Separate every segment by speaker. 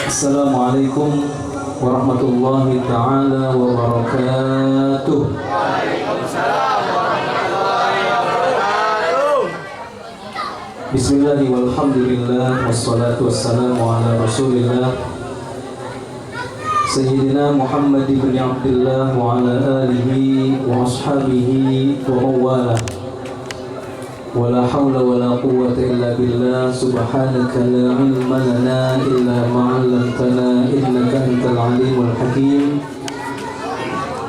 Speaker 1: Assalamualaikum warahmatullahi taala wabarakatuh. Bismillahirrahmanirrahim. Walhamdulillah wassalatu wassalamu ala Rasulillah Sayyidina Muhammad ibn Abdullah wa ala alihi wa ashabihi wa mawala. Wala hawla wala quwwata illa billah. Subhanaka la ilma lana illa ma 'allamtana innaka antal alimul hakim.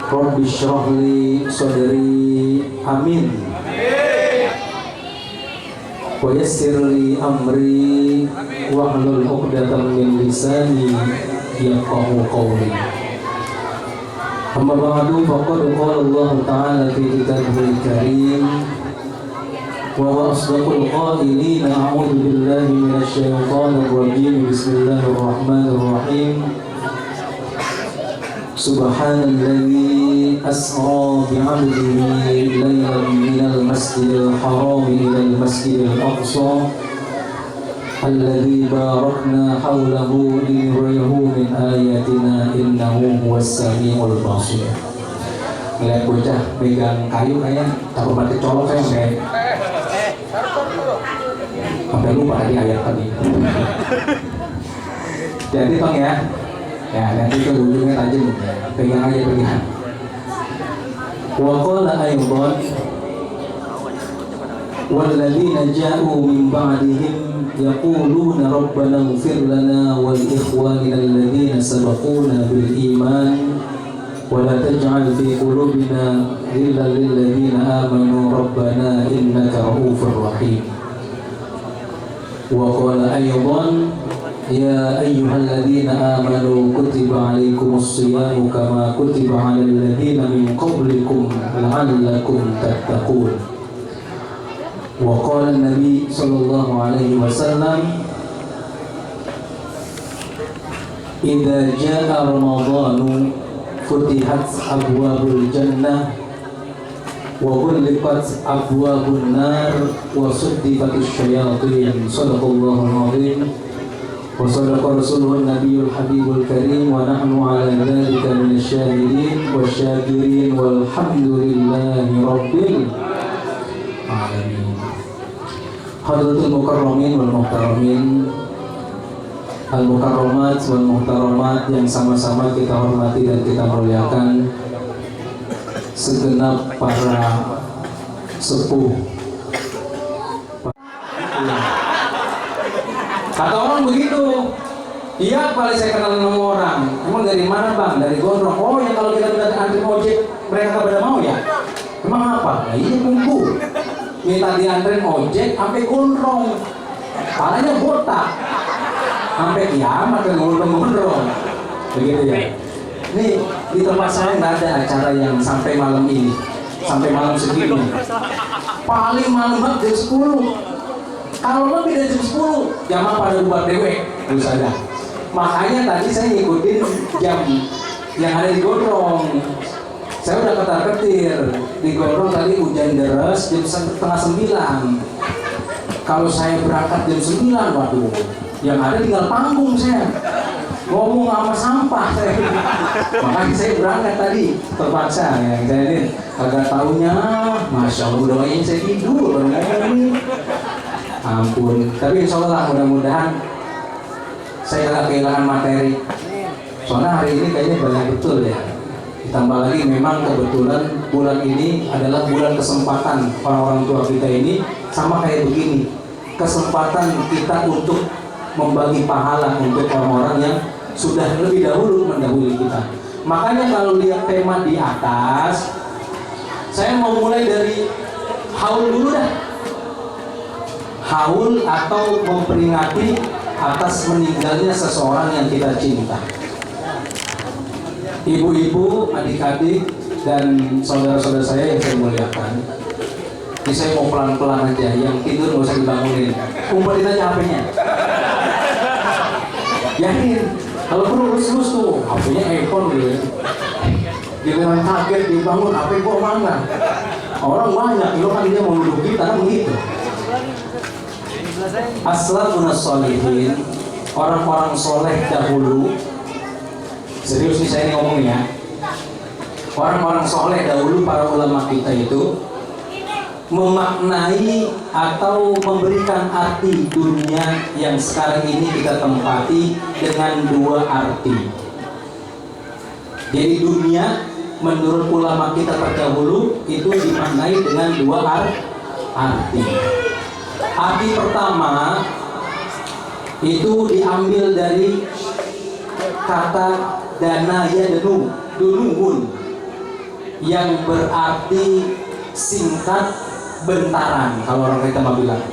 Speaker 1: Rabbi shrah li sadri. Amin. Wa yassir li amri wahlul 'uqdatam min lisani yafqahu qawli. Amma ba'du, faqad qala Allah ta'ala fi kitabihil karim wa huwa asdaqul qailin. A'udzu billahi minasy syaithanir rajim. Bismillahirrahmanirrahim. Subhanalladzi asra bi'abdihi laylan minal masjidil haram ilal masjidil aqsa alladzi barakna hawlahu linuriyahu min ayatina innahu huwas samiul basir. Ngeliat bocah pegang kayu kayak takut mati colok kayak sampai lupa tadi ayat tadi. Jadi tong ya, nanti ke ujungnya tajam, pegang aja pegang. Wa qala aydan walladzina ja'u min ba'dihim yaquluna rabbana ighfir lana wa li ikhwanina alladhina sabaquna bil iman wa la taj'al fi qulubina ghillan lil ladzina amanu rabbana innaka ra'ufur rahim. Wa qala aydan ya ayyuhalladzina amanu kutiba 'alaikumus shiyamu kama kutiba 'alal ladzina min qablikum la'allakum tattaqun. Wa qala an-nabi sallallahu alaihi wasallam idza jaa ramadhanu futihat abwabul jannah wa ghulqat abwabun nar wa suddifatish syayatin. Shadaqallahul azim wa sadaqa rasuluhun nabiyul habibul karim wa nahnu ala dzalika minasy syahidin wasyakirin walhamdulillahi rabbil alamin. Hadratul mukarramin wal muhtaramin, al mukarramat wal muhtaramat yang sama-sama kita hormati dan kita muliakan, segenap para sepuh. Kata orang begitu, iya paling saya kenal nama orang. Emang dari mana bang? Dari Gondrong. Oh ya, kalau kita minta antri ojek mereka pada mau ya? Emang apa? Nah iya kumpul. Minta diantrin ojek sampai Gondrong. Palanya botak. Sampai kiamat ke Gondrong. Begitu ya. Nih di tempat saya nggak ada acara yang sampai malam ini, sampai malam segini. Paling malam banget jam 10. Kalau lebih dari jam 10, jamaah pada bubar dewek, harus ada. Makanya tadi saya ngikutin jam yang ada di Gondrong. Saya udah ketar-ketir di Gondrong tadi hujan deras jam 8:30. Kalau saya berangkat jam 9, waduh, yang ada tinggal panggung saya. Ngomong sama sampah saya. Makanya saya berangkat tadi terpaksa ya. Saya ini kagak taunya, masya Allah doain saya tidur ngomongin. Ampun, tapi insya Allah mudah-mudahan saya gak kehilangan materi. Soalnya hari ini kayaknya banyak betul ya. Ditambah lagi memang kebetulan bulan ini adalah bulan kesempatan orang-orang tua kita ini, sama kayak begini, kesempatan kita untuk membagi pahala untuk orang-orang yang sudah lebih dahulu mendahului kita. Makanya kalau lihat tema di atas, saya mau mulai dari haul dulu dah. Haul atau memperingati atas meninggalnya seseorang yang kita cinta. Ibu-ibu, adik-adik, dan saudara-saudara saya yang saya muliakan, ini saya mau pelan-pelan aja, yang tidur nggak usah dibangunin, umpetin aja HP-nya. Yakin, kalau perlu lus-lus tuh, HP-nya handphone gitu ya. Giliran kaget dibangun, HP gua mana? Orang banyak, itu kan dia mau duduk kita kan begitu. As-salafun as-shalihin orang-orang soleh dahulu, serius nih saya ini ngomong ya, orang-orang soleh dahulu, para ulama kita itu memaknai atau memberikan arti dunia yang sekarang ini kita tempati dengan dua arti. Jadi dunia menurut ulama kita terdahulu itu dimaknai dengan dua arti. Arti pertama itu diambil dari kata danaya dunungun yang berarti singkat, bentaran kalau orang kita mau bilang.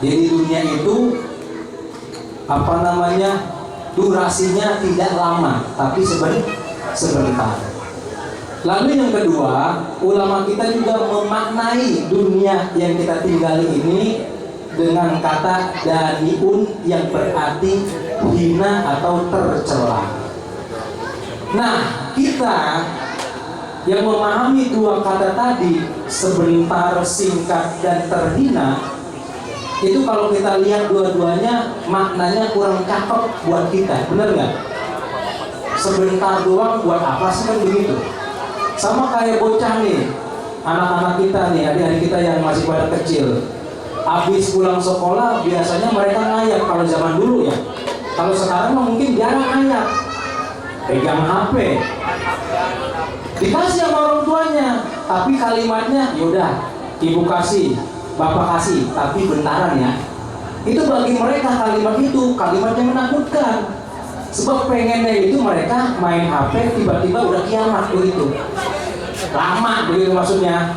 Speaker 1: Jadi dunia itu durasinya tidak lama tapi sebentar. Lalu yang kedua, ulama kita juga memaknai dunia yang kita tinggali ini dengan kata daniun yang berarti hina atau tercela. Nah, kita yang memahami dua kata tadi, sebentar, singkat, dan terhina, itu kalau kita lihat dua-duanya maknanya kurang cakep buat kita, bener nggak? Sebentar doang buat apa sih, kan begitu? Sama kayak bocah nih, anak-anak kita nih, adik-adik kita yang masih pada kecil, habis pulang sekolah biasanya mereka ngayap kalau zaman dulu ya. Kalau sekarang mungkin jarang ngayap, pegang HP, dikasih sama orang tuanya, tapi kalimatnya yaudah ibu kasih, bapak kasih, tapi bentaran ya. Itu bagi mereka kalimat itu kalimat yang menakutkan. Sebab pengennya itu mereka main HP tiba-tiba udah kiamat begitu. Lama begitu maksudnya.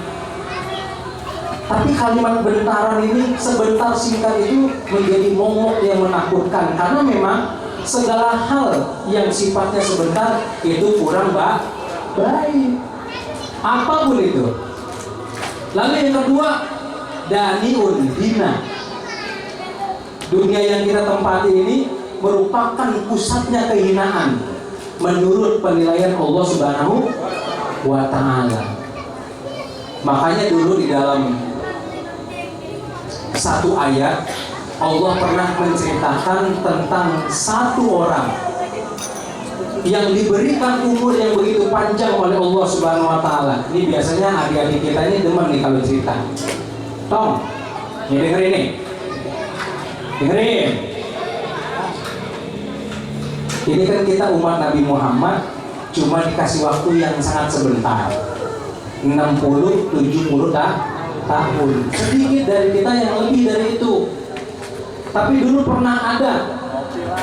Speaker 1: Tapi kalimat bentaran ini sebentar singkat itu menjadi momok yang menakutkan, karena memang segala hal yang sifatnya sebentar itu kurang baik. Apapun itu. Lalu yang kedua, daniun, hina. Dunia yang kita tempati ini merupakan pusatnya kehinaan menurut penilaian Allah Subhanahu wa Ta'ala. Makanya dulu di dalam satu ayat Allah pernah menceritakan tentang satu orang yang diberikan umur yang begitu panjang oleh Allah Subhanahu wa Ta'ala. Ini biasanya adik-adik kita ini demen nih kalau cerita. Tom, ini dengerin nih. Dengerin. Ini kan kita umat Nabi Muhammad cuma dikasih waktu yang sangat sebentar, 60-70 tahun. Sedikit dari kita yang lebih dari itu. Tapi dulu pernah ada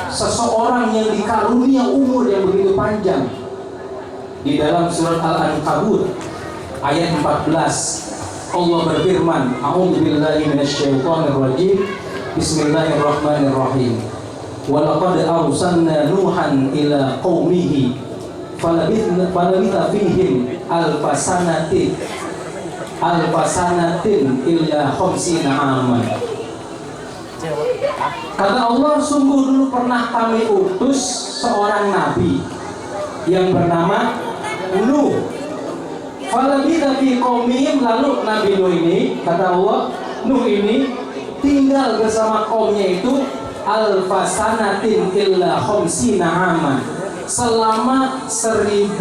Speaker 1: seseorang yang dikarunia umur yang begitu panjang. Di dalam surat Al-Ankabut ayat 14 Allah berfirman, A'udzubillahi minasyaitonirrajim, Bismillahirrahmanirrahim. Walaqad arsalna Nuhan ila qaumihi falabitha fihim alfasanatin illa khamsina aman. Kata Allah, sungguh dulu pernah kami utus seorang nabi yang bernama Nuh. Falabitha fi qaumihim, lalu Nabi Nuh ini, kata Allah, Nuh ini tinggal bersama kaumnya itu alfasanatin illa khamsina aman, selama 1000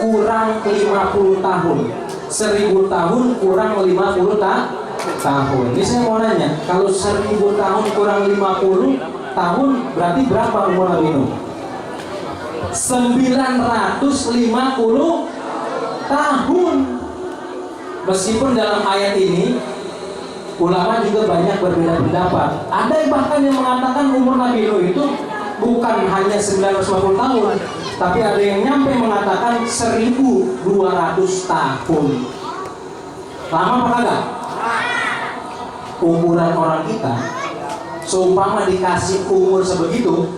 Speaker 1: kurang 50 tahun. 1000 tahun kurang 50 tahun. Ini saya mau nanya, kalau 1000 tahun kurang 50 tahun berarti berapa umur Nabi Nuh? 950 tahun. Meskipun dalam ayat ini ulama juga banyak berbeda pendapat. Ada yang bahkan yang mengatakan umur Nabi Nuh itu bukan hanya 950 tahun, tapi ada yang nyampe mengatakan 1200 tahun. Lama apa kagak? Umuran orang kita, seumpama dikasih umur sebegitu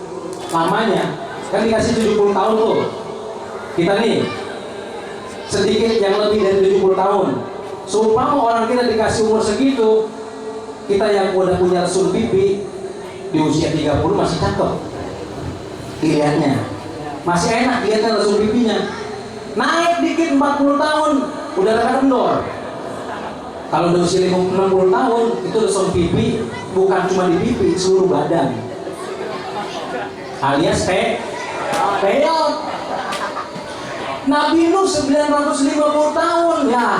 Speaker 1: lamanya, kan dikasih 70 tahun tuh. Kita nih sedikit yang lebih dari 70 tahun. Seumpama orang kita dikasih umur segitu, kita yang udah punya lesung pipi di usia 30 masih cakep dilihatnya, masih enak dilihatnya lesung pipinya. Naik dikit 40 tahun udah rada kendor. Kalau udah usia 60 tahun itu lesung pipi bukan cuma di pipi, seluruh badan. alias peot. Nabi Nuh 950 tahun ya.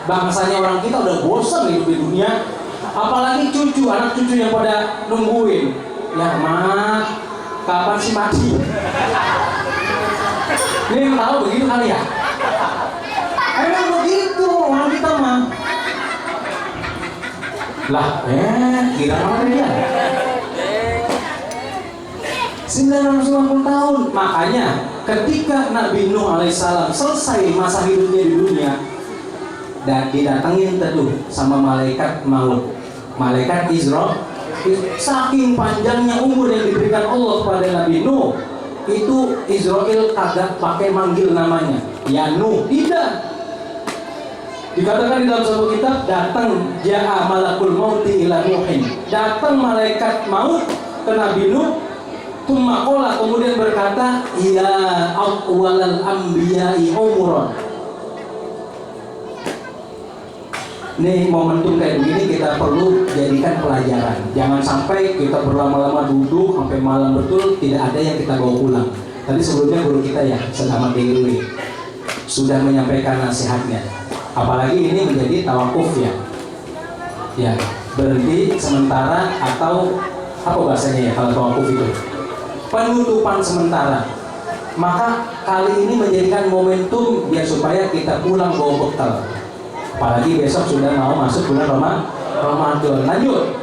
Speaker 1: Bangsanya orang kita udah bosan hidup di dunia, apalagi cucu, anak cucu yang pada nungguin. Ya mak, kapan sih mati? Ini yang tahu begitu kali ya? Emang begitu orang kita mah. Lah, kira mana dia? 950 tahun. Makanya ketika Nabi Nuh alaihissalam selesai masa hidupnya di dunia, dan didatengin teduh sama malaikat maut, malaikat Israel. Saking panjangnya umur yang diberikan Allah kepada Nabi Nuh, itu Israel kagak pakai manggil namanya ya Nuh, tidak. Dikatakan di dalam satu kitab, datang ja'a malakul mauti ila Nuhin, datang malaikat maut ke Nabi Nuh. Tumma kemudian berkata, ya awwalal anbiya'i umuran. Nih momentum kayak begini kita perlu jadikan pelajaran. Jangan sampai kita berlama-lama duduk sampai malam betul tidak ada yang kita bawa pulang. Tadi sebelumnya guru kita ya, Sedama Dewi sudah menyampaikan nasihatnya. Apalagi ini menjadi tawakuf ya. Ya, berhenti sementara atau apa bahasanya ya kalau tawakuf itu? Penutupan sementara. Maka kali ini menjadikan momentum biar supaya kita pulang bawa bekal. Apalagi besok sudah mau masuk bulan Ramadan. Lanjut.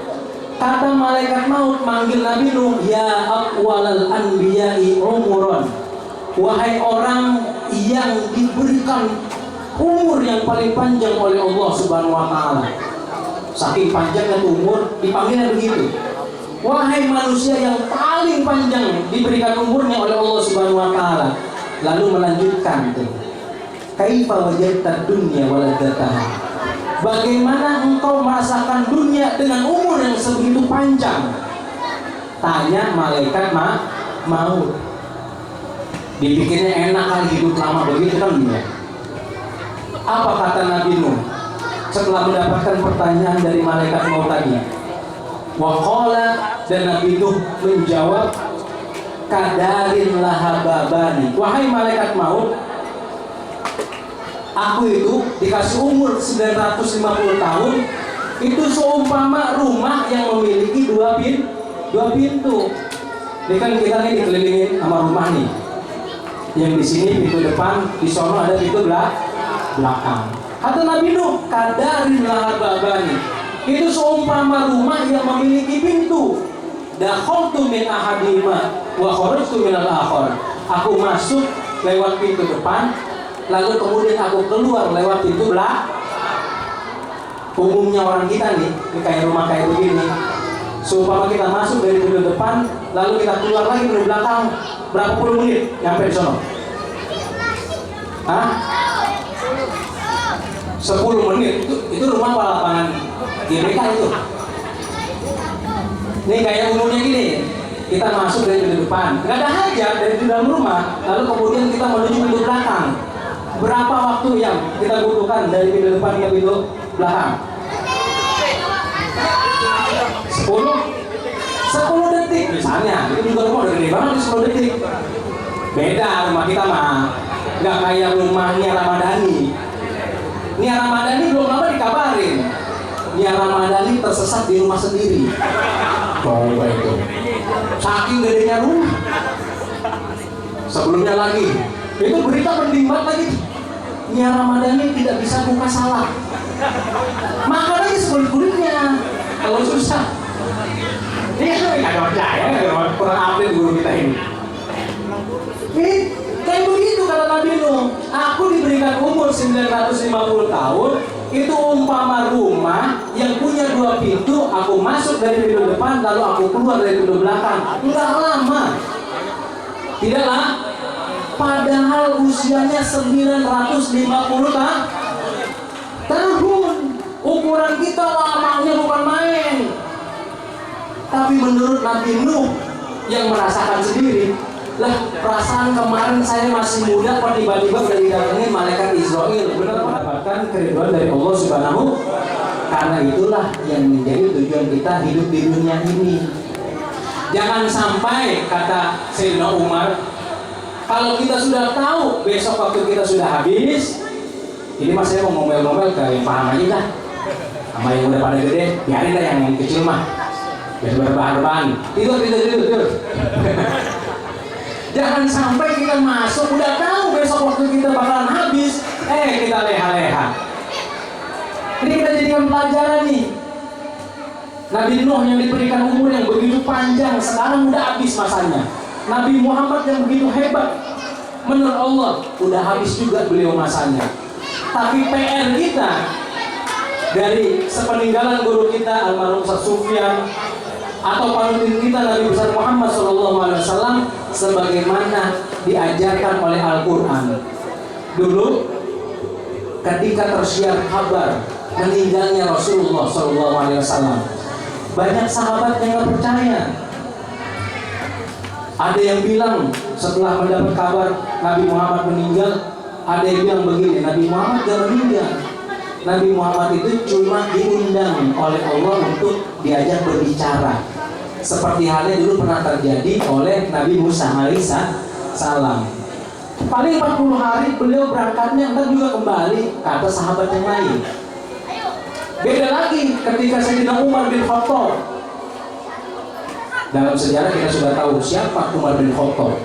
Speaker 1: Kata malaikat maut manggil Nabi Nuh, ya aqwalal anbiya'i umuran. Wahai orang yang diberikan umur yang paling panjang oleh Allah Subhanahu wa taala. Saking panjangnya umur dipanggilnya begitu. Wahai manusia yang paling panjang diberikan umurnya oleh Allah Subhanahu wa taala. Lalu melanjutkan itu. Kaifa wajadta dunya waladataha. Bagaimana engkau merasakan dunia dengan umur yang sebegitu panjang? Tanya malaikat maut. Dipikirnya enak kali hidup lama begitu kan dia. Apa kata Nabi Nuh setelah mendapatkan pertanyaan dari malaikat maut tadi? Wa qala, dan Nabi Nuh menjawab, kadarin lahababani. Wahai malaikat maut, aku itu dikasih umur 950 tahun, itu seumpama rumah yang memiliki dua pintu. Ini kan kita nih dikelilingin sama rumah nih. Yang di sini pintu depan, di sono ada pintu belakang. Kata Nabi Nuh, kadarin lahababani. Itu seumpama rumah yang memiliki pintu. Dakhaltu min ahadihima wa kharajtu min al-akhar. Aku masuk lewat pintu depan, lalu kemudian aku keluar lewat pintu belakang. Umumnya orang kita nih, kayak rumah kayak begini. Seumpama kita masuk dari pintu depan, lalu kita keluar lagi dari belakang, berapa puluh menit nyampe di sono? Hah? 10 menit. Itu rumah apa lapangan GBK itu? Ini kayak umumnya gini. Kita masuk dari pintu depan, nggak ada hajat dari dalam rumah, lalu kemudian kita menuju pintu belakang. Berapa waktu yang kita butuhkan dari pintu depan ke pintu belakang? 10 detik misalnya. Itu juga rumah udah gede banget 10 detik. Beda rumah kita mah, nggak kayak rumahnya Ramadhani. Nia Ramadhani belum lama dikabarin, Nia Ramadhani tersesat di rumah sendiri. Coba itu, saking gedenya rumah. Sebelumnya lagi, itu berita penting banget lagi. Nia Ramadhani tidak bisa buka salak. Makan aja sekulit-kulitnya. Kalau susah, ini nggak percaya, kurang update guru kita ini. Kayak begitu kata Nabi Nuh. Aku diberikan umur 950 tahun. Itu umpama rumah yang punya dua pintu. Aku masuk dari pintu depan, lalu aku keluar dari pintu belakang. Enggak lama. Tidaklah. Padahal usianya 950 tahun. Ukuran kita lamanya bukan main. Tapi menurut Nabi Nuh yang merasakan sendiri, lah perasaan kemarin saya masih muda kok tiba-tiba udah didatengin malaikat Israel. Benar mendapatkan keriduan dari Allah Subhanahu. Karena itulah yang menjadi tujuan kita hidup di dunia ini. Jangan sampai, kata Sayyidina Umar, kalau kita sudah tahu besok waktu kita sudah habis, ini mas saya mau ngomel-ngomel ke yang paham aja dah, sama yang udah pada gede, biarin dah yang kecil mah, biar berbahan-bahan. Tidur. Jangan sampai kita masuk udah tahu besok waktu kita bakalan habis, kita leha-leha. Ini kita jadikan pelajaran nih. Nabi Nuh yang diberikan umur yang begitu panjang, sekarang udah habis masanya. Nabi Muhammad yang begitu hebat, menurut Allah udah habis juga beliau masanya. Tapi PR kita dari sepeninggalan guru kita almarhum Ustaz Sufyan atau panutan kita Nabi besar Muhammad SAW, sebagaimana diajarkan oleh Al-Quran. Dulu ketika tersiar kabar meninggalnya Rasulullah SAW, banyak sahabat yang gak percaya. Ada yang bilang setelah mendapat kabar Nabi Muhammad meninggal, ada yang bilang begini, Nabi Muhammad gak meninggal. Nabi Muhammad itu cuma diundang oleh Allah untuk diajak berbicara, seperti halnya dulu pernah terjadi oleh Nabi Musa alaihissalam. Paling 40 hari beliau berangkatnya, entar juga kembali, kata sahabat yang lain. Beda lagi ketika Sayyidina Umar bin Khattab. Dalam sejarah kita sudah tahu siapa Umar bin Khattab.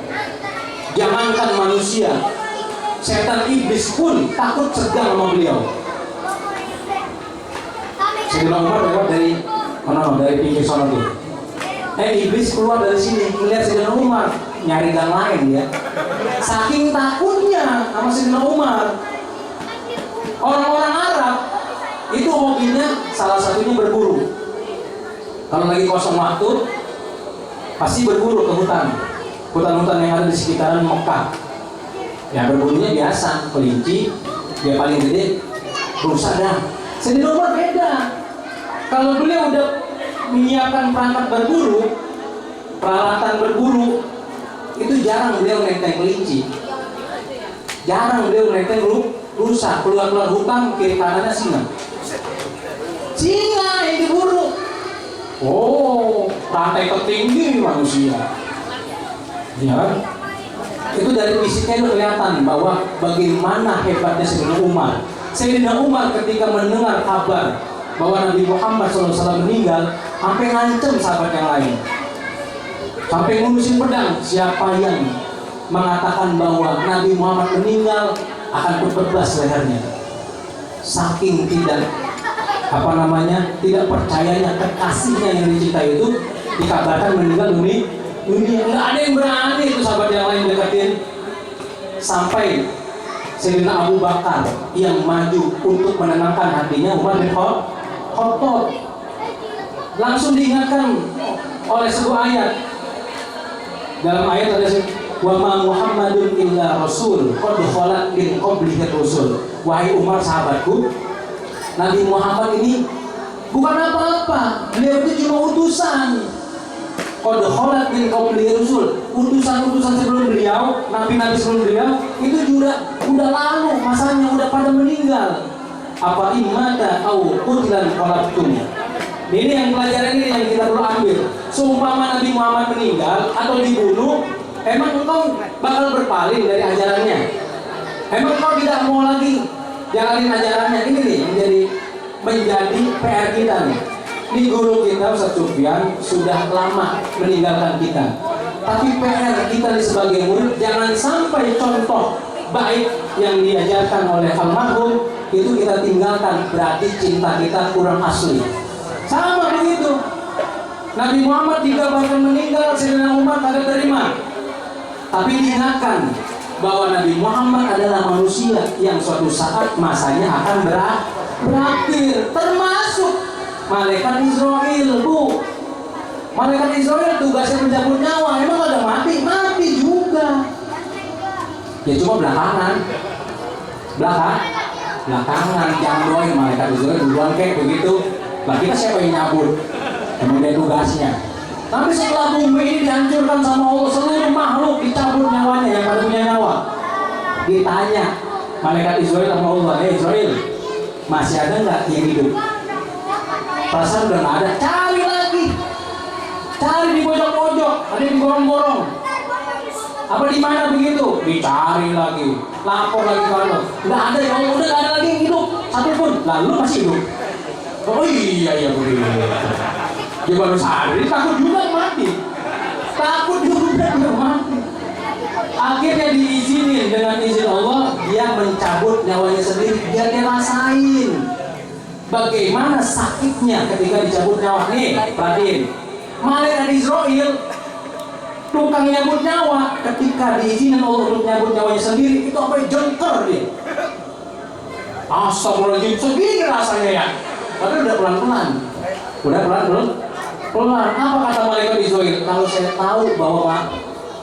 Speaker 1: Jangankan manusia, setan iblis pun takut segan sama beliau. Sayyidina Umar lewat dari mana? Dari pinggir sana tuh. Iblis keluar dari sini melihat Sayyidina Umar, nyari gang lain ya. Saking takutnya sama Sayyidina Umar. Orang-orang Arab itu hobinya salah satunya berburu. Kalau lagi kosong waktu, pasti berburu ke hutan-hutan yang ada di sekitaran Mekah. Ya berburunya biasa, kelinci, dia paling gede, rusa dah. Sayyidina Umar beda. Kalau beliau udah menyiapkan perangkat berburu, peralatan berburu, itu jarang beliau nenteng kelinci, jarang beliau nenteng rusa. Keluar hutan, kiri kanannya singa yang diburu. Oh, rantai tertinggi manusia. Ya, itu dari fisiknya itu kelihatan bahwa bagaimana hebatnya Sayyidina Umar. Sayyidina Umar ketika mendengar kabar bahwa Nabi Muhammad SAW meninggal, sampai ngancem sahabat yang lain, sampai ngurusin pedang. Siapa yang mengatakan bahwa Nabi Muhammad meninggal akan kuperbas lehernya. Saking tidak tidak percayanya kekasihnya yang dicintai itu dikabarkan meninggal dunia. Nggak ada yang berani itu sahabat yang lain deketin. Sampai Sayyidina Abu Bakar yang maju untuk menenangkan hatinya Umar bin Khattab, langsung diingatkan oleh sebuah ayat. Dalam ayat ada wa ma Muhammadun illa rasul qad khalat min qablihi rusul. Wahai Umar sahabatku, Nabi Muhammad ini bukan apa-apa, beliau itu cuma utusan. Qad khalat min qablihi rusul. Utusan-utusan sebelum beliau, nabi-nabi sebelum beliau itu juga udah lalu, masanya udah pada meninggal. Apa imata au qutlan qalabtum. Ini yang pelajaran ini yang kita perlu ambil. Seumpama Nabi Muhammad meninggal atau dibunuh, emang engkau bakal berpaling dari ajarannya? Emang engkau tidak mau lagi jalanin ajarannya? Ini nih menjadi PR kita nih. Ini guru kita Ustaz Sufyan sudah lama meninggalkan kita. Tapi PR kita sebagai murid, jangan sampai contoh baik yang diajarkan oleh almarhum itu kita tinggalkan, berarti cinta kita kurang asli. Sama begitu. Nabi Muhammad dikabarkan meninggal, Sayyidina Umar kagak terima. Tapi diingatkan bahwa Nabi Muhammad adalah manusia yang suatu saat masanya akan berakhir, termasuk malaikat Israel, Bu. Malaikat Israel tugasnya mencabut nyawa, emang ada mati juga. Ya cuma belakangan, jangan doain malaikat Israel duluan kayak begitu. Lah kita siapa yang nyabut? Kemudian tugasnya. Tapi setelah bumi ini dihancurkan sama Allah, seluruh makhluk dicabut nyawanya yang pada punya nyawa. Ditanya malaikat Israel sama Allah, Israel, masih ada nggak yang hidup? Perasaan udah nggak ada, cari lagi. Cari di pojok-pojok, ada di gorong-gorong. Apa di mana begitu? Dicari lagi, lapor lagi ke Allah. Nggak ada ya Allah, udah nggak ada lagi yang hidup satu pun. Lalu masih hidup. Oh iya begitu. Dia baru sadar, takut juga mati. Takut juga mati. Akhirnya diizinin dengan izin Allah, dia mencabut nyawanya sendiri biar dia rasain bagaimana sakitnya ketika dicabut nyawa. Nih, perhatiin. Malaikat Israel tukang nyabut nyawa, ketika diizinin Allah untuk nyabut nyawanya sendiri, itu apa jengker dia. Astagfirullahaladzim, segini rasanya ya. Tapi udah pelan-pelan. Udah pelan-pelan. Apa kata malaikat Israel? Kalau saya tahu bahwa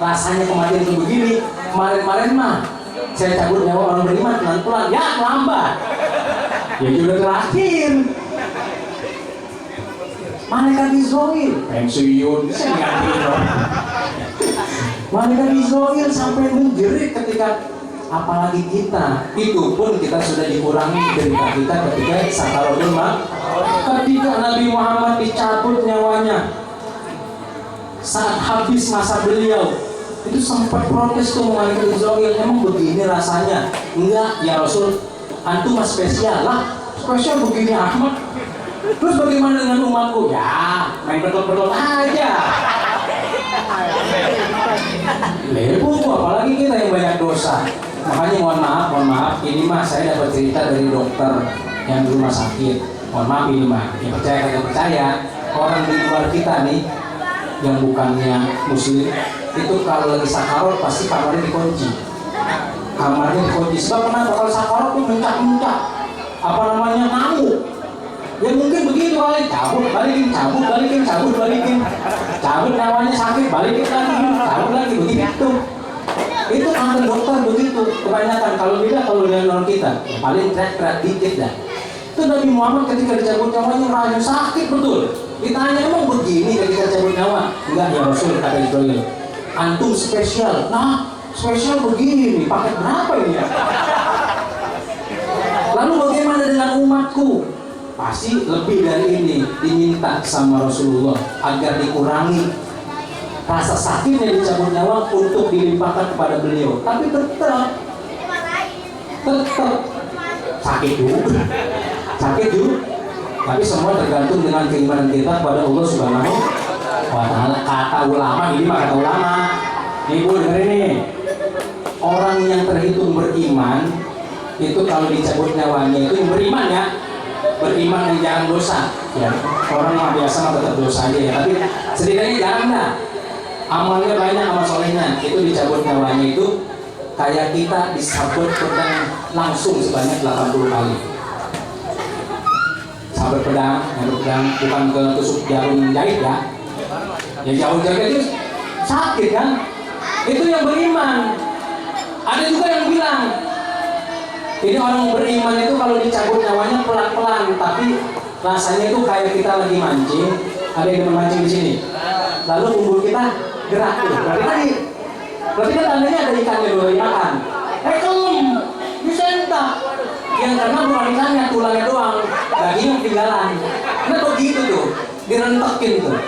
Speaker 1: rasanya kematian itu begini, kemarin-kemarin mah saya cabut nyawa orang beriman pelan-pelan. Ya lambat. Ya sudah terakhir. Malaikat Israel pensiun, saya ganti dong. Malaikat Israel sampai menjerit ketika, apalagi kita, itu pun kita sudah dikurangi derita kita ketika sakaratul maut. Ketika Nabi Muhammad dicabut nyawanya saat habis masa beliau, itu sempat protes tuh Malaikat Israel, emang begini rasanya? Enggak ya Rasul, antum mah spesial lah, spesial begini Ahmad. Terus bagaimana dengan umatku? Ya main betul-betul aja. Lebu, apalagi kita yang banyak dosa. Makanya mohon maaf, ini mah saya dapat cerita dari dokter yang di rumah sakit. Mohon maaf ini mah, ya percaya kagak percaya, orang di luar kita nih yang bukannya muslim itu kalau lagi sakarot pasti kamarnya dikunci. Kamarnya dikunci. Sebab kenapa? Kalau sakarot tuh mencak-mencak, apa namanya, ngamuk. Ya mungkin begitu kali, cabut balikin, cabut nyawanya sakit, balikin lagi, cabut lagi, begitu. Itu kantor dokter begitu kebanyakan. Kalau beda kalau dengan orang kita, ya paling teriak-teriak dikit dah. Itu Nabi Muhammad ketika dicabut nyawanya rasanya sakit betul. Ditanya emang begini ketika cabut nyawa? Enggak ya Rasul, kata Israel. Antum spesial. Nah spesial begini, paket berapa ini ya? Lalu bagaimana dengan umatku? Pasti lebih dari ini diminta sama Rasulullah agar dikurangi rasa sakitnya dicabut nyawa untuk dilimpahkan kepada beliau. Tapi tetap sakit juga. Tapi semua tergantung dengan keimanan kita kepada Allah Subhanahu wa Ta'ala. Kata ulama, ini mah kata ulama. Nih Bu, dengerin nih. Orang yang terhitung beriman itu kalau dicabut nyawanya itu yang beriman ya. Beriman yang jarang dosa ya. Orang yang biasa mah tetap dosa aja ya, tapi setidaknya jarang dah. Amalnya banyak, amal solehnya. Itu dicabut nyawanya itu kayak kita disabut pedang langsung sebanyak 80 kali. Sabut pedang bukan ke tusuk jarum jahit ya. Ya jarum jahit itu sakit kan? Itu yang beriman. Ada juga yang bilang ini orang beriman itu kalau dicabut nyawanya pelan-pelan, tapi rasanya itu kayak kita lagi mancing, ada yang memancing di sini. Lalu umbul kita gerak tuh. Berarti kan tandanya ada ikannya dulu dimakan. Kelem, disentak. Yang karena bukan ikannya, tulangnya doang, dagingnya ketinggalan. Nah begitu tuh, direntekin tuh.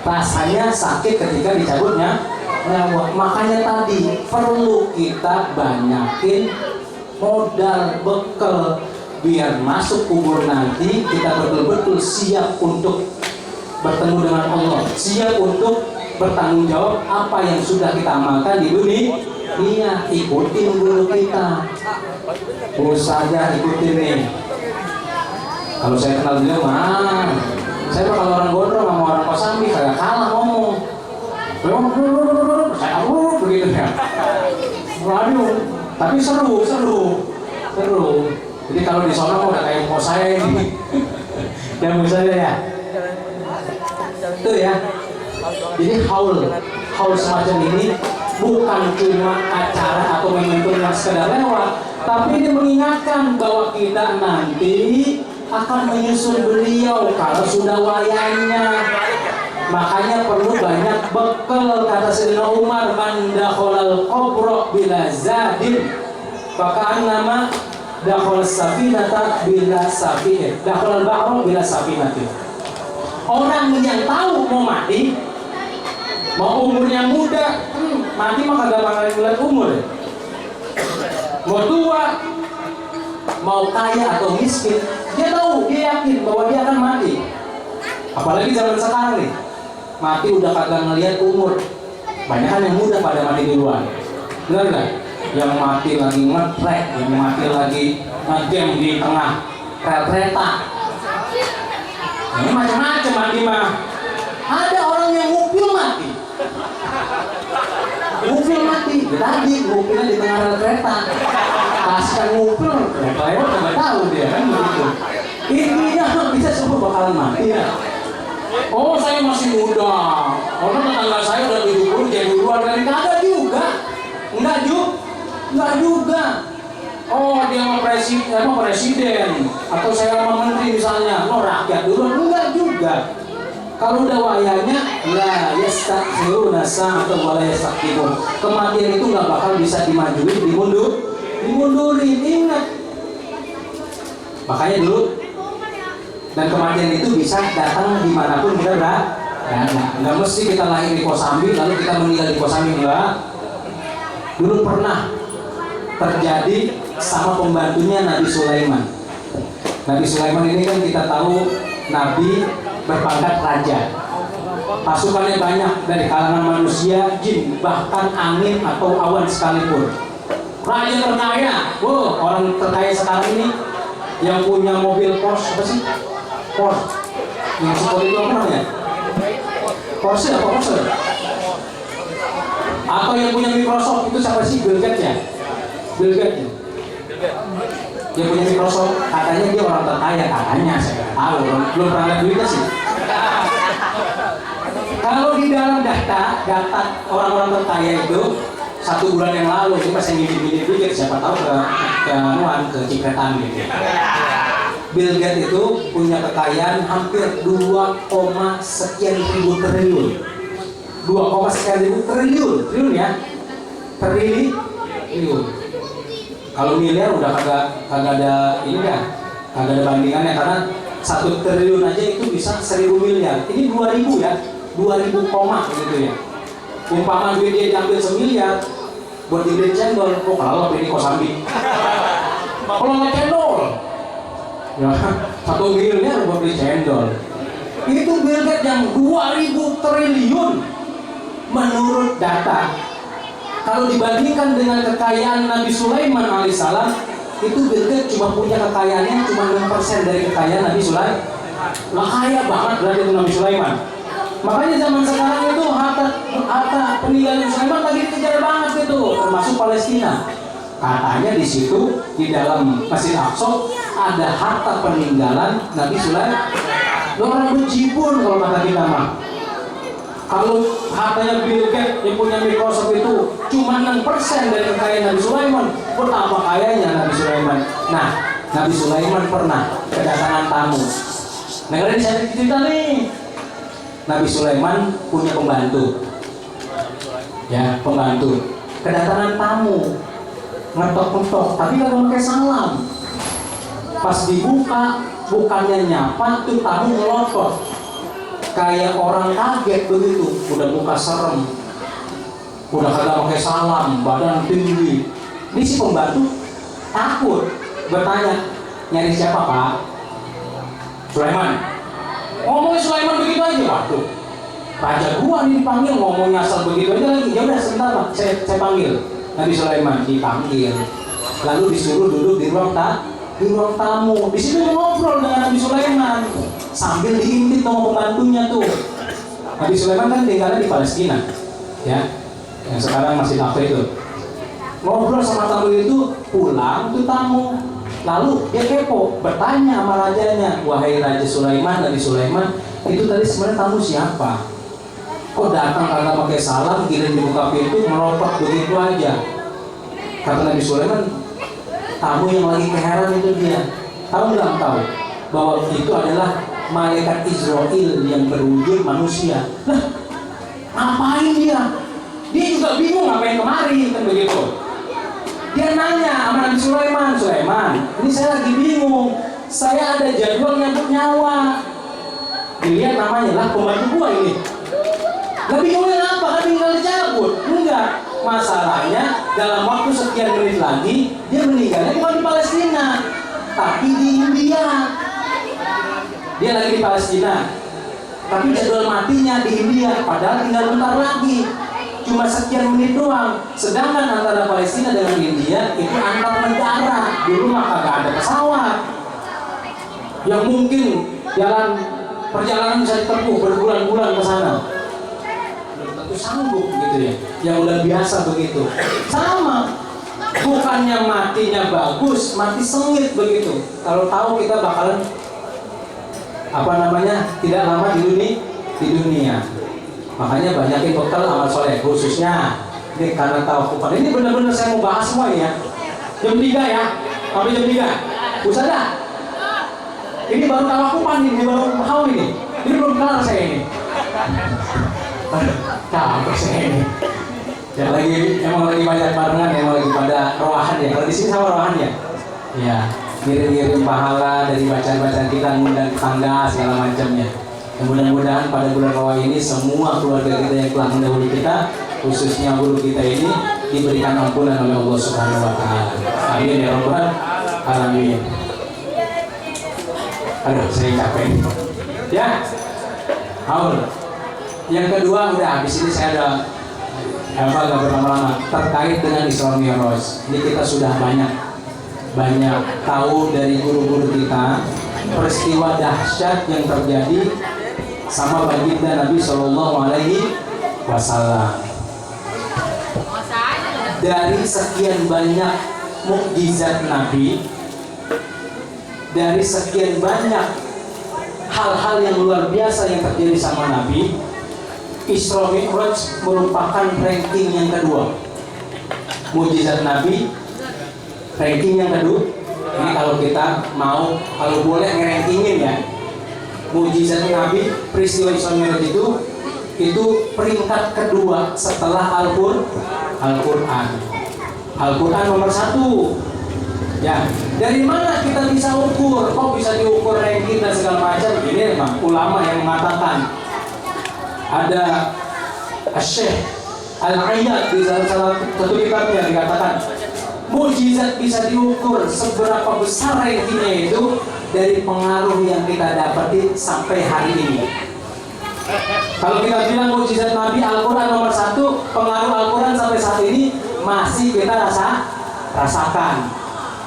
Speaker 1: Rasanya sakit ketika dicabutnya nyawa. Makanya tadi perlu kita banyakin modal bekal biar masuk kubur nanti kita betul-betul siap untuk bertemu dengan Allah, siap untuk bertanggung jawab apa yang sudah kita amalkan di dunia. Iya, ikutin dulu kita. Terus saja ikutin nih. Kalau saya kenal beliau mah, saya kalau orang gondrong sama orang Kosambi kagak kalah ngomong. Saya begitu ya. Waduh, tapi seru. Jadi kalau di sana udah kayak mau saya ini. Dan misalnya ya. Itu ya. Jadi haul semacam ini bukan cuma acara atau momentum yang sekedar lewat, tapi ini mengingatkan bahwa kita nanti akan menyusul beliau kalau sudah wayangnya. Makanya perlu banyak bekal, kata Sayyidina Umar, man dakhalal qabra bila zadin fakaan nama dakhal safinata bila safinah, dakhalal bahra bila safinati. Orang yang tahu mau mati, mau umurnya muda, mati mah kagak bakalan ngeliat umur. Mau tua, mau kaya atau miskin, dia tahu, dia yakin bahwa dia akan mati. Apalagi zaman sekarang nih, mati udah kagak ngeliat umur. Banyak kan yang muda pada mati duluan. Benar nggak? Yang mati lagi ngetrek, yang mati lagi ngejam di tengah kereta. Ini macam-macam mati mah. Ada orang yang ngupil mati. Ngupil mati, tadi ngupilnya di tengah rel kereta. Pasca ngupil, ya lewat nggak tahu dia kan begitu. Intinya bisa semua bakalan mati ya. Oh saya masih muda. Orang tetangga saya udah 70 jadi duluan dari kagak juga. Enggak juga. Oh dia mau presiden atau saya sama menteri misalnya, mau rakyat dulu, enggak juga. Kalau udah wayanya, la yastakhiruna sa'atan wa la yastaqdimun. Kematian itu nggak bakal bisa dimajuin, dimundurin, ingat. Makanya dulu, dan kematian itu bisa datang dimanapun kita berada. Nggak mesti kita lahir di Kosambi lalu kita meninggal di Kosambi, enggak. Dulu pernah terjadi sama pembantunya Nabi Sulaiman. Nabi Sulaiman ini kan kita tahu Nabi berpangkat raja. Pasukannya banyak dari kalangan manusia, jin, bahkan angin atau awan sekalipun. Raja terkaya, orang terkaya sekarang ini yang punya mobil Porsche apa sih? Porsche. Yang sport itu apa namanya? Porsche apa Porsche? Atau yang punya Microsoft itu siapa sih? Bill Gates ya? Bill Gates ya? Dia punya Microsoft, katanya dia orang terkaya, katanya saya tahu, belum pernah lihat duitnya sih. Kalau di dalam data orang-orang terkaya itu 1 bulan yang lalu itu pas yang ngidip dikit, siapa tahu ke cipretan gitu. Bill Gates itu punya kekayaan hampir 2, sekian ribu triliun. 2, sekian ribu triliun ya, triliun. Kalau miliar udah kagak ada ini kan, kagak ada bandingannya karena 1 triliun aja itu bisa 1000 miliar. Ini 2000 ya, 2000 koma gitu ya. Umpama duit dia diambil 1 miliar buat dibeli cendol, kalau ini Kosambi. Kalau nggak cendol, ya 1 miliar buat beli cendol. Itu Bill Gates yang 2000 triliun menurut data. Kalau dibandingkan dengan kekayaan Nabi Sulaiman alaihissalam, itu Bill Gates cuma punya kekayaannya cuma 6% dari kekayaan Nabi Sulaiman. Nah, kaya banget berarti itu Nabi Sulaiman. Makanya zaman sekarang itu harta peninggalan Sulaiman lagi dikejar banget itu, termasuk Palestina. Katanya di situ di dalam Masjid Aqsa ada harta peninggalan Nabi Sulaiman. Orang berjibun kalau kata kita mah. Kalau hartanya Bill Gates yang punya Microsoft itu cuma 6% dari kekayaan Nabi Sulaiman, betapa kayanya Nabi Sulaiman. Nah, Nabi Sulaiman pernah kedatangan tamu. Dengerin saya cerita nih. Nabi Sulaiman punya pembantu. Ya, pembantu. Kedatangan tamu. Ngetok-ngetok, tapi kalau pakai salam. Pas dibuka, bukannya nyapa, tuh tamu ngelotot. Kayak orang kaget begitu, udah muka serem, udah kagak pakai salam, badan tinggi. Ini si pembantu takut, bertanya, nyari siapa Pak? Sulaiman. Ngomongnya Sulaiman begitu aja, waduh. Raja gua nih dipanggil ngomongnya asal begitu aja lagi. Ya udah sebentar Pak, saya panggil. Nabi Sulaiman dipanggil, lalu disuruh duduk di ruang tamu. Di situ ngobrol dengan Nabi Sulaiman sambil diintip sama pembantunya tuh. Nabi Sulaiman kan tinggalnya di Palestina, ya, yang sekarang masih Kafir itu. Ngobrol sama tamu itu, pulang tuh tamu. Lalu dia kepo, bertanya sama rajanya, wahai Raja Sulaiman, Nabi Sulaiman, itu tadi sebenarnya tamu siapa? Kok datang kagak pakai salam, giring dibuka pintu, melotot begitu aja? Kata Nabi Sulaiman, tamu yang lagi keheran itu dia. Tahu nggak tahu bahwa itu adalah malaikat Israel yang berwujud manusia. Lah, ngapain dia? Dia juga bingung ngapain kemari, kan begitu. Dia nanya sama Nabi Sulaiman, ini saya lagi bingung. Saya ada jadwal nyambut nyawa. Bill dilihat namanya lah pembantu gua ini. Lah bingungnya apa? Kan tinggal dicabut. Enggak. Masalahnya dalam waktu sekian menit lagi dia meninggalnya bukan di Palestina, tapi di India. Dia lagi di Palestina, tapi jadwal matinya di India. Padahal tinggal bentar lagi, cuma sekian menit doang. Sedangkan antara Palestina dengan India itu antar negara. Dulu mah kagak ada pesawat yang mungkin perjalanan bisa ditempuh berbulan-bulan ke sana. Belum tentu sanggup gitu ya. Yang udah biasa begitu. Sama. Bukannya matinya bagus, mati sengit begitu. Kalau tahu kita bakalan tidak lama di dunia. Makanya banyakin bekal amal soleh, khususnya ini karena tawakupan. Ini benar-benar saya mau bahas semua ya. Jam 3 ya, sampai jam 3. Usah dah. Ini baru tawakupan, ini baru haul ini. Ini belum kelar saya ini. Capek saya ini. Ya emang lagi banyak barengan, emang lagi pada roahan ya. Kalau di sini sama roahan ya. Ya. Ngirim-ngirim pahala dari bacaan-bacaan kita, ngundang tetangga segala macamnya. Mudah-mudahan pada bulan Ramadan ini semua keluarga kita yang telah mendahului kita, khususnya guru kita ini, diberikan ampunan oleh Allah Subhanahu wa taala. Amin ya rabbal alamin. Aduh, saya capek. Ya. Haul. Yang kedua udah habis ini saya gak berlama-lama terkait dengan Isra Mi'raj. Ini kita sudah banyak tahu dari guru-guru kita peristiwa dahsyat yang terjadi sama baginda Nabi Shallallahu Alaihi Wasallam. Dari sekian banyak mukjizat Nabi, dari sekian banyak hal-hal yang luar biasa yang terjadi sama Nabi, Isra Mi'raj merupakan ranking yang kedua. Mukjizat Nabi ranking yang kedua. Ini kalau kita kalau boleh ngerankingin ya, mukjizat Nabi peristiwa Isra Mi'raj itu peringkat kedua setelah Al-Quran. Al-Quran nomor 1. Ya, dari mana kita bisa ukur? Kok bisa diukur ranking dan segala macam? Ini memang ulama yang mengatakan. Ada Syekh Al-Ayyad di salah satu kitabnya dikatakan, mukjizat bisa diukur seberapa besar rankingnya itu dari pengaruh yang kita dapati sampai hari ini. Kalau kita bilang mukjizat Nabi Al-Quran nomor 1, pengaruh Al-Quran sampai saat ini masih kita rasakan.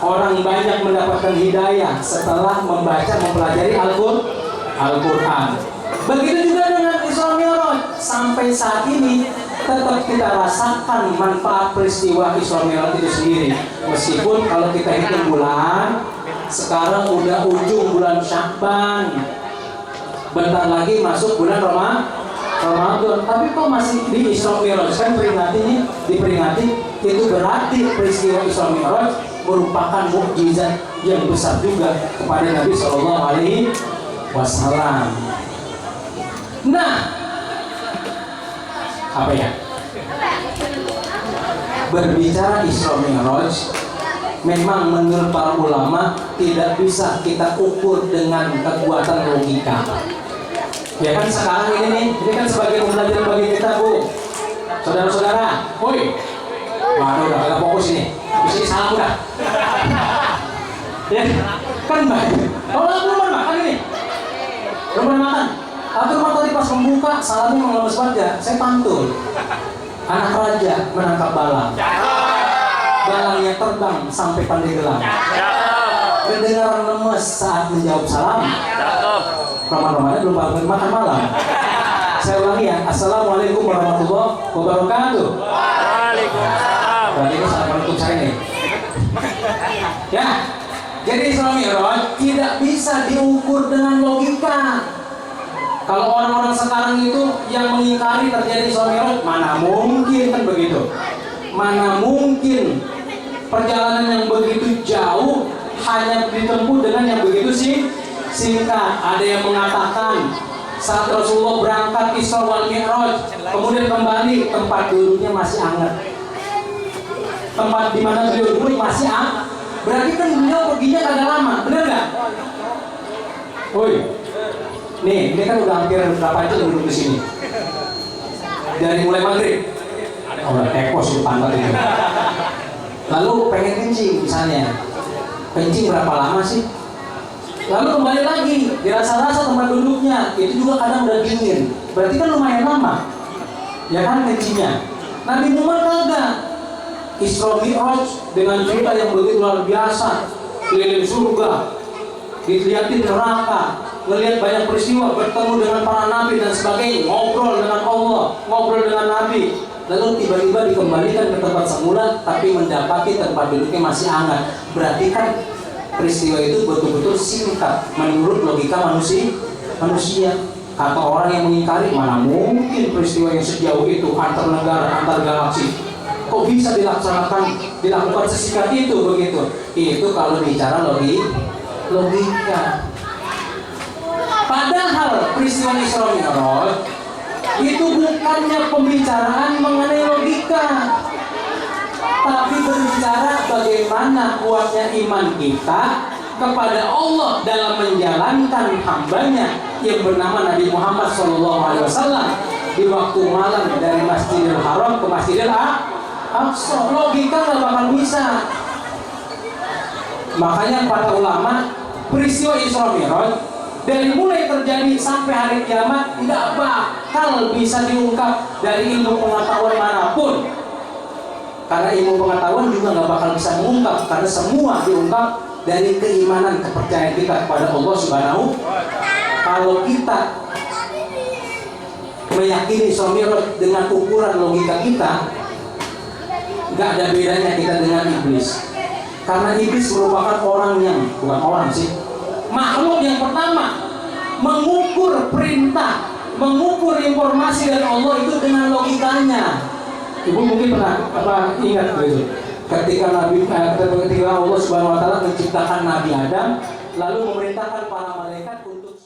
Speaker 1: Orang banyak mendapatkan hidayah setelah mempelajari Al-Quran. Begitu juga dengan Isra Mi'raj, sampai saat ini tetap kita rasakan manfaat peristiwa Isra Mi'raj itu sendiri. Meskipun kalau kita hitung bulan, sekarang udah ujung bulan Sya'ban, bentar lagi masuk bulan Ramadan, tapi kok masih di Isra Mi'raj? Kan diperingati, itu berarti peristiwa Isra Mi'raj merupakan mukjizat yang besar juga kepada Nabi Shallallahu Alaihi Wasallam. Nah, apa ya? Berbicara Isra Mi'raj, memang menurut para ulama tidak bisa kita ukur dengan kekuatan logika. Ya kan sekarang ini kan sebagai pembelajaran bagi kita, Bu. Saudara-saudara, woi. Waduh, udah agak fokus ini. Bisa salah udah. Ya, kan baik. Oh, belum makan ini. Belum makan. Atau tadi pas membuka, salamnya melemes banget ya. Saya pantul. Anak raja menangkap balang. Balangnya terbang sampai Pandeglang. Kedengaran lemes saat menjawab salam. Roman-romannya belum makan malam. Saya ulangi ya. Assalamualaikum warahmatullahi wabarakatuh. Waalaikumsalam. Berarti itu saat penutup saya nih. Ya. Jadi Isra Mi'raj tidak bisa diukur dengan logika. Kalau orang-orang sekarang itu yang mengingkari terjadi Isra Mi'raj, mana mungkin kan begitu? Mana mungkin perjalanan yang begitu jauh hanya ditempuh dengan yang begitu singkat? Ada yang mengatakan saat Rasulullah berangkat Isra wal Mi'raj, kemudian kembali, tempat duduknya masih hangat. Tempat di mana beliau duduk masih hangat. Berarti kan beliau perginya kagak lama, benar nggak? Woi. Nih, ini kan udah hampir berapa jam duduk di sini. Dari mulai maghrib, udah tekos di pantat ini. Lalu pengen kencing misalnya, kencing berapa lama sih? Lalu kembali lagi, dirasa-rasa tempat duduknya, itu juga kadang udah dingin. Berarti kan lumayan lama, ya kan kencingnya. Nabi Muhammad kagak. Isra Mi'raj dengan cerita yang begitu luar biasa, keliling surga, dilihatin neraka, ngelihat banyak peristiwa, bertemu dengan para nabi dan sebagainya, ngobrol dengan Allah, ngobrol dengan nabi, lalu tiba-tiba dikembalikan ke tempat semula, tapi mendapati tempat duduknya masih hangat. Berarti kan peristiwa itu betul-betul singkat menurut logika manusia. Kata orang yang mengingkari, mana mungkin peristiwa yang sejauh itu antar negara, antar galaksi, kok bisa dilakukan sesingkat itu begitu? Itu kalau bicara logika. Padahal peristiwa Isra Mi'raj itu bukannya pembicaraan mengenai logika, tapi berbicara bagaimana kuatnya iman kita kepada Allah dalam menjalankan hambanya yang bernama Nabi Muhammad SAW di waktu malam dari Masjidil Haram ke Masjidil Aqsa. Logika nggak bakal bisa. Makanya para ulama, peristiwa Isra Mi'raj dari mulai terjadi sampai hari kiamat tidak bakal bisa diungkap dari ilmu pengetahuan manapun. Karena ilmu pengetahuan juga nggak bakal bisa mengungkap, karena semua diungkap dari keimanan, kepercayaan kita kepada Allah Subhanahu. Kalau kita meyakini Isra Mi'raj dengan ukuran logika kita, nggak ada bedanya kita dengan iblis. Karena iblis merupakan bukan orang sih, makhluk yang pertama mengukur perintah, mengukur informasi dari Allah itu dengan logikanya. Ibu mungkin pernah ingat gitu, ketika Allah Subhanahu Wa Taala menciptakan Nabi Adam, lalu memerintahkan para malaikat untuk